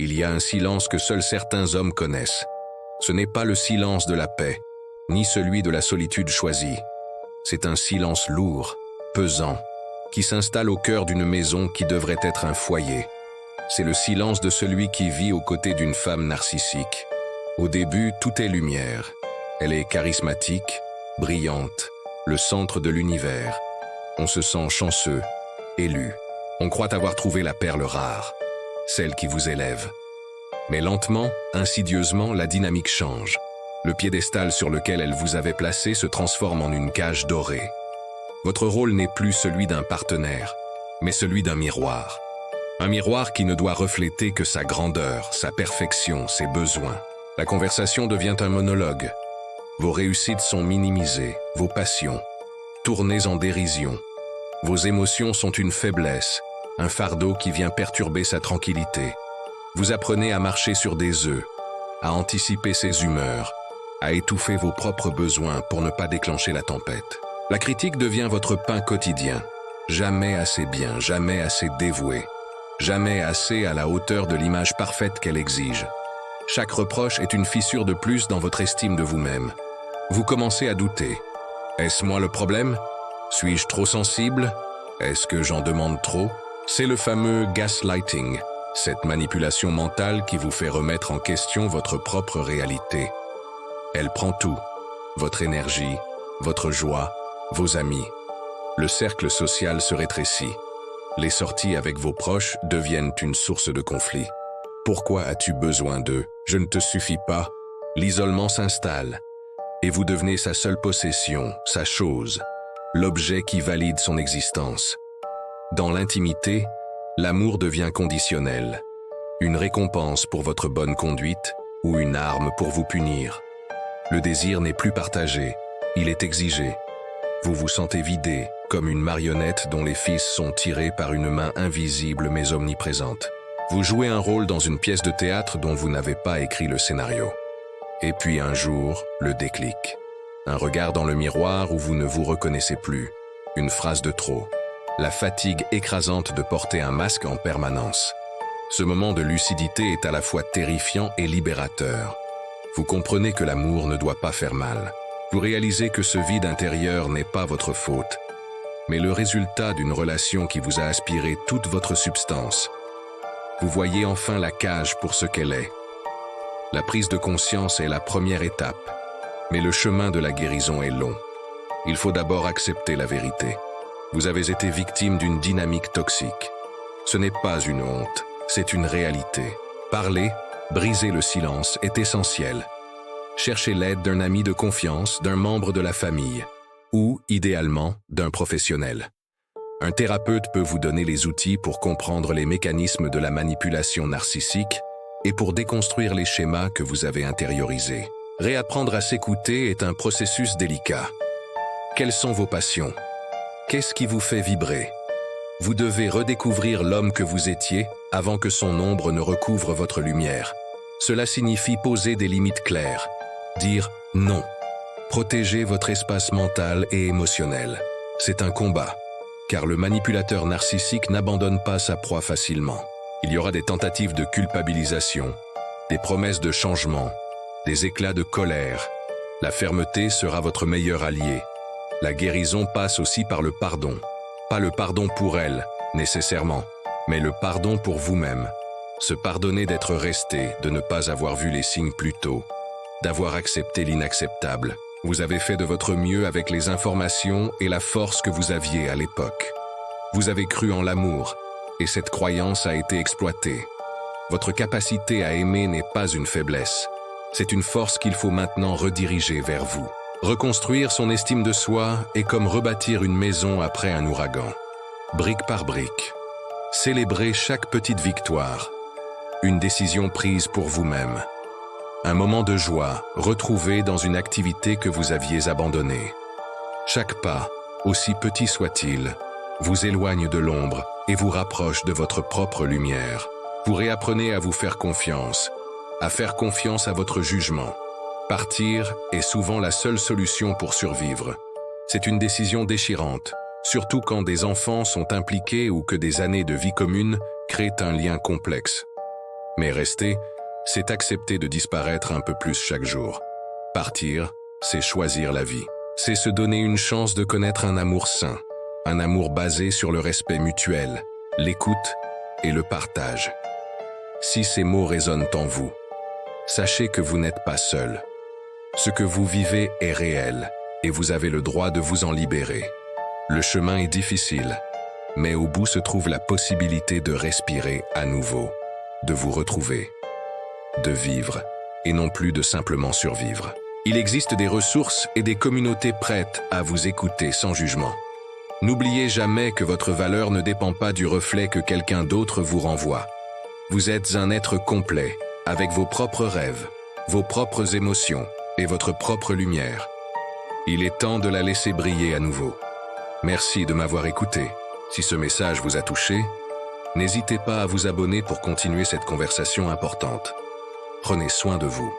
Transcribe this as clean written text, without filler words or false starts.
Il y a un silence que seuls certains hommes connaissent. Ce n'est pas le silence de la paix, ni celui de la solitude choisie. C'est un silence lourd, pesant, qui s'installe au cœur d'une maison qui devrait être un foyer. C'est le silence de celui qui vit aux côtés d'une femme narcissique. Au début, tout est lumière. Elle est charismatique, brillante, le centre de l'univers. On se sent chanceux, élu. On croit avoir trouvé la perle rare, celle qui vous élève. Mais lentement, insidieusement, la dynamique change. Le piédestal sur lequel elle vous avait placé se transforme en une cage dorée. Votre rôle n'est plus celui d'un partenaire, mais celui d'un miroir. Un miroir qui ne doit refléter que sa grandeur, sa perfection, ses besoins. La conversation devient un monologue. Vos réussites sont minimisées, vos passions, tournées en dérision. Vos émotions sont une faiblesse, un fardeau qui vient perturber sa tranquillité. Vous apprenez à marcher sur des œufs, à anticiper ses humeurs, à étouffer vos propres besoins pour ne pas déclencher la tempête. La critique devient votre pain quotidien. Jamais assez bien, jamais assez dévoué, jamais assez à la hauteur de l'image parfaite qu'elle exige. Chaque reproche est une fissure de plus dans votre estime de vous-même. Vous commencez à douter. Est-ce moi le problème? Suis-je trop sensible? Est-ce que j'en demande trop? C'est le fameux gaslighting, cette manipulation mentale qui vous fait remettre en question votre propre réalité. Elle prend tout, votre énergie, votre joie, vos amis. Le cercle social se rétrécit. Les sorties avec vos proches deviennent une source de conflit. Pourquoi as-tu besoin d'eux? Je ne te suffis pas. L'isolement s'installe et vous devenez sa seule possession, sa chose, l'objet qui valide son existence. Dans l'intimité, l'amour devient conditionnel, une récompense pour votre bonne conduite ou une arme pour vous punir. Le désir n'est plus partagé, il est exigé. Vous vous sentez vidé, comme une marionnette dont les fils sont tirés par une main invisible mais omniprésente. Vous jouez un rôle dans une pièce de théâtre dont vous n'avez pas écrit le scénario. Et puis un jour, le déclic. Un regard dans le miroir où vous ne vous reconnaissez plus. Une phrase de trop. La fatigue écrasante de porter un masque en permanence. Ce moment de lucidité est à la fois terrifiant et libérateur. Vous comprenez que l'amour ne doit pas faire mal. Vous réalisez que ce vide intérieur n'est pas votre faute, mais le résultat d'une relation qui vous a aspiré toute votre substance. Vous voyez enfin la cage pour ce qu'elle est. La prise de conscience est la première étape, mais le chemin de la guérison est long. Il faut d'abord accepter la vérité. Vous avez été victime d'une dynamique toxique. Ce n'est pas une honte, c'est une réalité. Parler, briser le silence est essentiel. Cherchez l'aide d'un ami de confiance, d'un membre de la famille, ou, idéalement, d'un professionnel. Un thérapeute peut vous donner les outils pour comprendre les mécanismes de la manipulation narcissique et pour déconstruire les schémas que vous avez intériorisés. Réapprendre à s'écouter est un processus délicat. Quelles sont vos passions? Qu'est-ce qui vous fait vibrer? Vous devez redécouvrir l'homme que vous étiez avant que son ombre ne recouvre votre lumière. Cela signifie poser des limites claires, dire non, protéger votre espace mental et émotionnel. C'est un combat, car le manipulateur narcissique n'abandonne pas sa proie facilement. Il y aura des tentatives de culpabilisation, des promesses de changement, des éclats de colère. La fermeté sera votre meilleur allié. La guérison passe aussi par le pardon. Pas le pardon pour elle, nécessairement, mais le pardon pour vous-même. Se pardonner d'être resté, de ne pas avoir vu les signes plus tôt, d'avoir accepté l'inacceptable. Vous avez fait de votre mieux avec les informations et la force que vous aviez à l'époque. Vous avez cru en l'amour, et cette croyance a été exploitée. Votre capacité à aimer n'est pas une faiblesse. C'est une force qu'il faut maintenant rediriger vers vous. Reconstruire son estime de soi est comme rebâtir une maison après un ouragan. Brique par brique. Célébrez chaque petite victoire. Une décision prise pour vous-même. Un moment de joie retrouvé dans une activité que vous aviez abandonnée. Chaque pas, aussi petit soit-il, vous éloigne de l'ombre et vous rapproche de votre propre lumière. Vous réapprenez à vous faire confiance, à faire confiance à votre jugement. Partir est souvent la seule solution pour survivre. C'est une décision déchirante, surtout quand des enfants sont impliqués ou que des années de vie commune créent un lien complexe. Mais rester, c'est accepter de disparaître un peu plus chaque jour. Partir, c'est choisir la vie. C'est se donner une chance de connaître un amour sain, un amour basé sur le respect mutuel, l'écoute et le partage. Si ces mots résonnent en vous, sachez que vous n'êtes pas seul. Ce que vous vivez est réel et vous avez le droit de vous en libérer. Le chemin est difficile, mais au bout se trouve la possibilité de respirer à nouveau, de vous retrouver, de vivre et non plus de simplement survivre. Il existe des ressources et des communautés prêtes à vous écouter sans jugement. N'oubliez jamais que votre valeur ne dépend pas du reflet que quelqu'un d'autre vous renvoie. Vous êtes un être complet, avec vos propres rêves, vos propres émotions et votre propre lumière. Il est temps de la laisser briller à nouveau. Merci de m'avoir écouté. Si ce message vous a touché, n'hésitez pas à vous abonner pour continuer cette conversation importante. Prenez soin de vous.